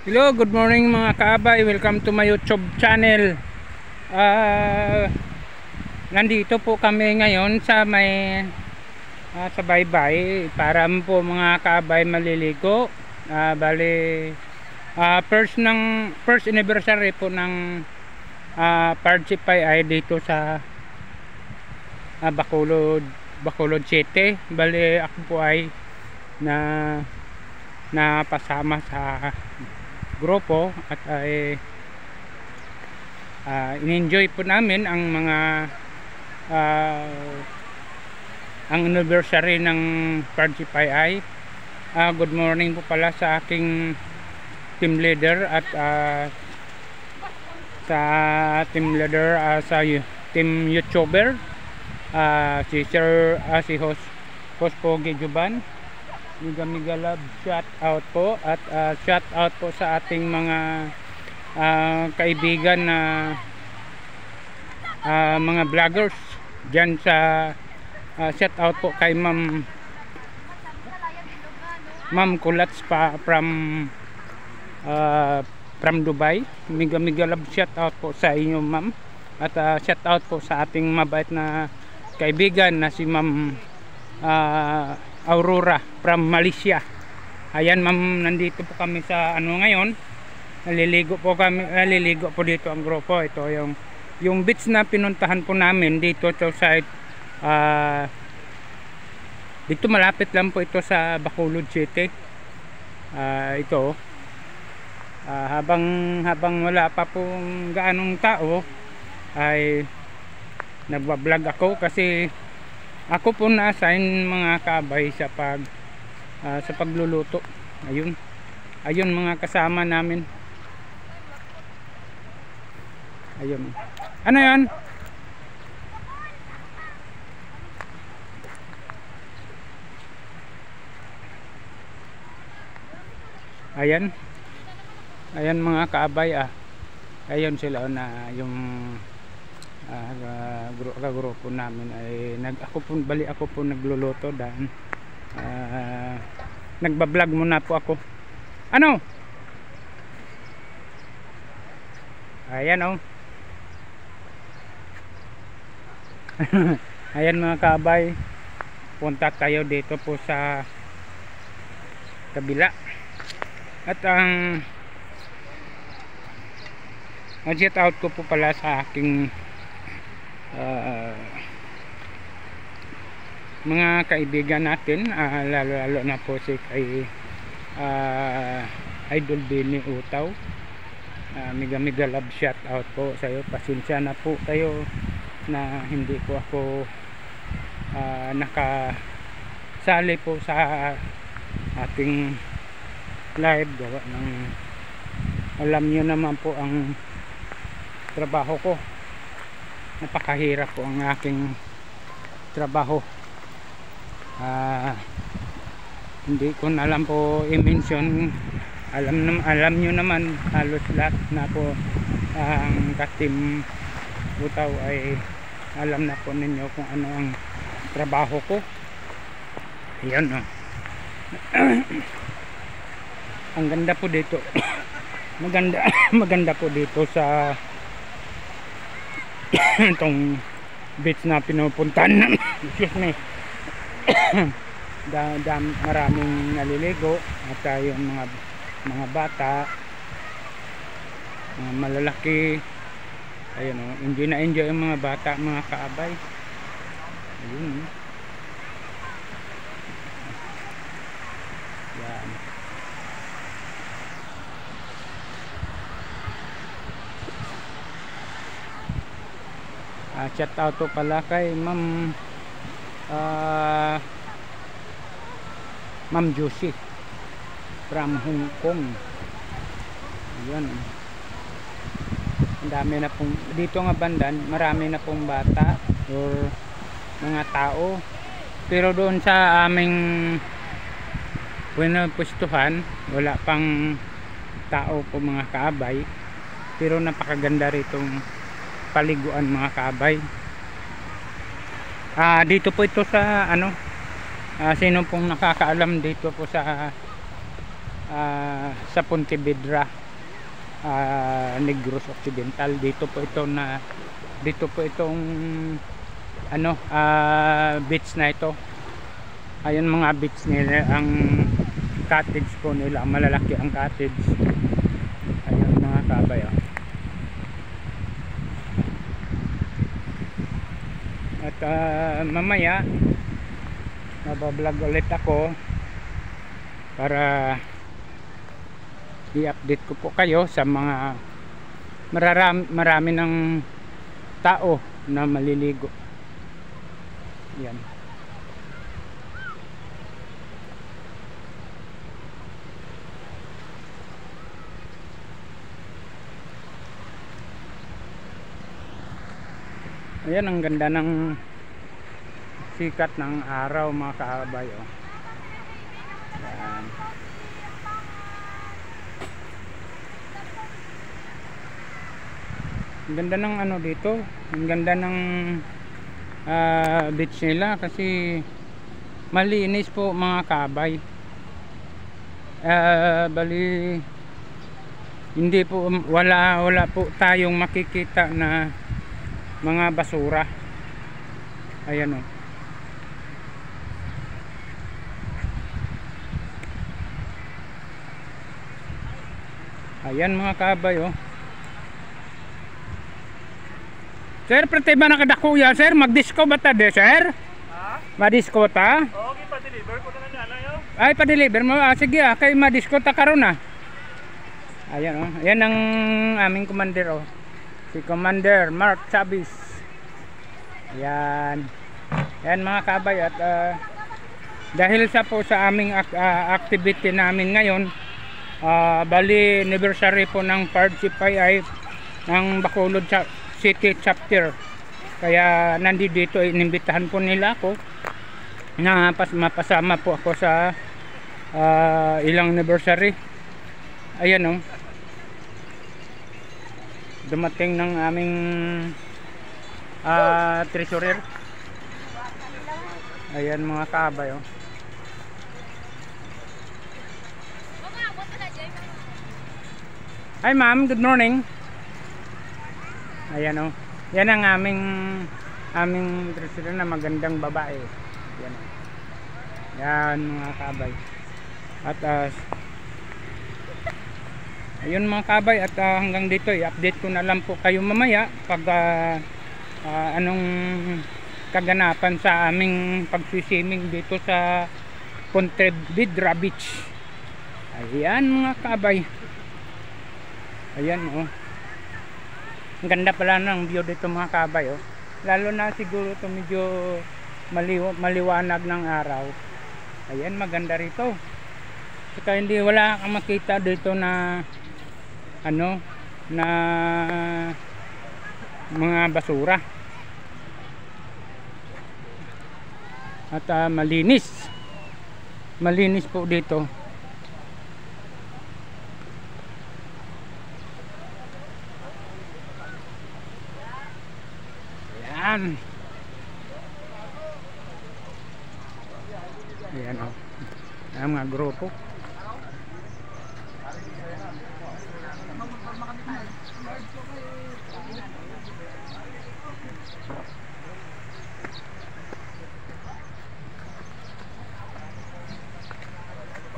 Hello, good morning mga kaabay. Welcome to my YouTube channel. Nandito po kami ngayon sa may sa baybay para po mga kaabay maliligo. Bali first anniversary po ng Parchipay ay dito sa Bacolod City. Bali ako po ay napasama sa grupo at ay in-enjoy po namin ang mga ang anniversary ng Parchipay. Good morning po pala sa aking team leader at sa team leader sa team YouTuber si Sir si host Pogi Juban. Miga love, shout out po at shout out po sa ating mga kaibigan na mga vloggers dyan sa shout out po kay Ma'am Kulats pa from Dubai. Miga love, shout out po sa inyo ma'am at shout out po sa ating mabait na kaibigan na si Ma'am Aurora from Malaysia. Ayan ma'am, nandito po kami sa ngayon. Naliligo po dito ang grupo. Ito yung beach na pinuntahan po namin dito sa side. Dito malapit lang po ito sa Bacolod City. Ito habang wala pa pong gaanong tao ay nagba-vlog ako kasi ako po na-assign mga kabay sa pagluluto. Ayun mga kasama namin. Ayun. Ano 'yan? Ayan mga kaabay Ayun sila na yung grupo namin ay ako po nagluluto dahil nagba-vlog muna po ako. Ayan Ayan mga kabay, punta tayo dito po sa kabila at shout out ko po pala sa aking mga kaibigan natin, lalo na po si kay Idol Benny Utaw. Miga love, shout out po sa iyo. Pasensya na po kayo na hindi po ako nakasali po sa ating live gawa ng alam niyo naman po ang trabaho ko. Napakahirap po ang aking trabaho. Hindi ko na lang po i-mention. Alam nyo naman halos lahat na po ang ka-team Utaw ay alam na po ninyo kung ano ang trabaho ko. Ayan ang ganda po dito. maganda po dito sa itong beach na pinupuntahan. Excuse me. Maraming naliligo at yung mga bata, mga malalaki. Ayun enjoy ang mga bata, mga kaabay. Ayun yan. Shout out to pala kay Ma'am Josie from Hong Kong. Ayan. Ang dami na pong dito nga bandan, marami na pong bata or mga tao. Pero doon sa aming pwestuhan, wala pang tao po mga kaabay. Pero napakaganda ritong paliguan mga kaabay. Dito po ito sa sino pong nakakaalam dito po sa sa Pontevedra, Negros Occidental. Dito po itong ano, beach na ito. Ayun mga beach nila, ang cottage po nila, malalaki ang cottage. Ayun mga kabay, oh. At mamaya mabablog ulit ako para i-update ko po kayo sa mga marami ng tao na maliligo. Yan. Ayan, ang ganda ng sikat ng araw mga kaabay, oh. Ayan. Ang ganda ng ano dito, ang ganda ng beach nila kasi malinis po mga kaabay. Bali hindi po, wala po tayong makikita na mga basura. Ayan, oh. Ayan mga kabay, oh. Sir, pati ba nakadakuya, sir? Mag-disco ba ta de, sir? Ha? Ma-disco ta? Okay, pa-deliver ko na lang yan. Ay, pa-deliver mo. Sige, kay ma-disco ta karon na. Ayan, oh. Ayan ang aming commander, oh. Si Commander Mark Chavez. Ayan. Ayan mga kabay, at dahil sa aming activity namin ngayon, bali anniversary po ng PARGCPI ng Bacolod City Chapter. Kaya nandito inimbitahan po nila ako na mapasama po ako sa ilang anniversary. Ayan, oh. Dumating ng aming treasurer. Ayan mga kabay, oh. Hi ma'am, good morning. Ayan, oh. Yan ang aming treasurer na magandang babae. Yan, oh. Yan mga kabay. At ayun mga kabay, at hanggang dito i-update ko na lang po kayo mamaya pag anong kaganapan sa aming pag-swimming dito sa Pontevedra Beach. Ayan mga kabay. Ayan, oh. Ang ganda pala ng view dito mga kabay, oh. Lalo na siguro ito medyo maliwanag ng araw. Ayan, maganda rito. Saka hindi, wala kang makita dito na ano, na mga basura. At malinis po dito. Ayan. Ayan, oh. Ayan mga grupo.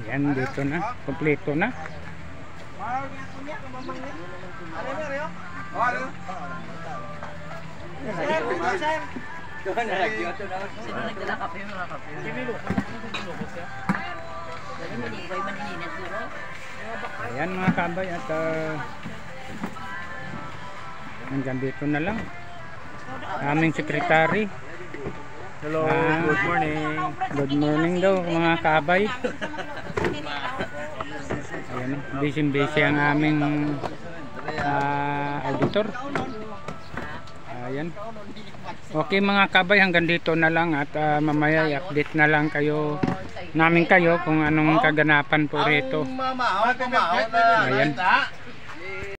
Ayan, dito na, kompleto na. Ayan mga kabay, at hanggang dito na lang aming sekretary. Hello, good morning. Good morning daw mga kabay. Ayan, busy ang aming auditor. Ayan. Okay mga kabay, hanggang dito na lang, at mamaya i-update na lang namin kayo kung anong kaganapan po rito. Ayan.